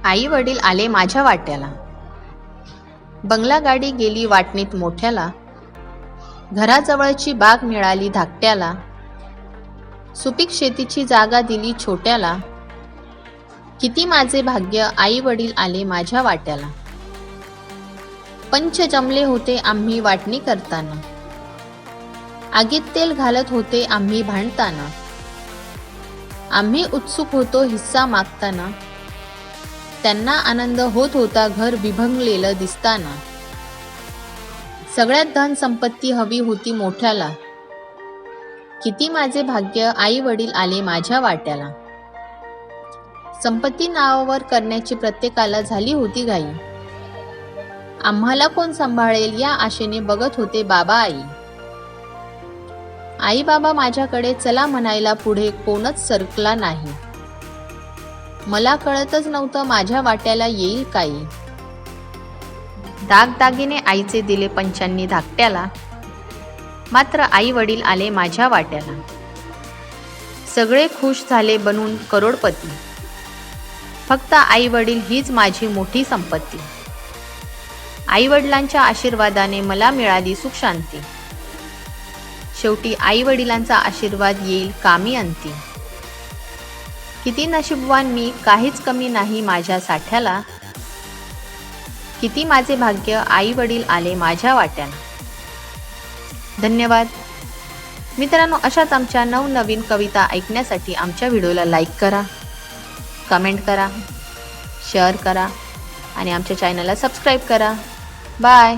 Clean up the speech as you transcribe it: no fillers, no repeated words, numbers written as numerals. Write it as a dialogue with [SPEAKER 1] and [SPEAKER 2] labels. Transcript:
[SPEAKER 1] आई वडील आले माझ्या वाट्याला। बंगला गाडी गेली वाटणीत मोठ्याला। घराजवळची बाग मिळाली धाकट्याला। सुपीक शेतीची जागा दिली छोट्याला। किती माझे भाग्य आई वडील आले माझ्या वाट्याला। पंच जमले होते आम्ही वाटणी करताना। आगीत तेल घालत होते आम्ही भांडताना। आम्ही उत्सुक होतो हिस्सा मागताना। त्यांना आनंद होत होता घर विभंगलेलं दिसताना। सगळ्यात धन संपत्ती हवी होती मोठ्याला। किती माझे भाग्य आई वडील आले माझ्या वाट्याला। संपत्ती नावावर करण्याची प्रत्येकाला झाली होती घाई। आम्हाला कोण सांभाळेल या आशेने बघत होते बाबा आई। आई बाबा माझ्याकडे चला म्हणायला पुढे कोणच सरकला नाही। मला कळतच नव्हतं माझ्या वाट्याला येईल काही। दागदागिने आईचे दिले पंचांनी धाकट्याला। मात्र आई वडील आले माझ्या वाट्याला। सगळे खुश झाले बनून करोडपती। फक्त आई वडील हीच माझी मोठी संपत्ती। आई वडिलांच्या आशीर्वादाने मला मिळाली सुख शांती। शेवटी आई वडिलांचा आशीर्वाद येईल कामी अंती। किती नशीबवान मी काहीच कमी नाही माझ्या साठ्याला। किती माझे भाग्य आई वडील आले माझ्या वाट्याला। धन्यवाद मित्रांनो, अशाच आमच्या नवनवीन कविता ऐकण्यासाठी आमच्या व्हिडिओला लाईक करा, कमेंट करा, शेअर करा आणि आमच्या चॅनलला सबस्क्राईब करा। बाय।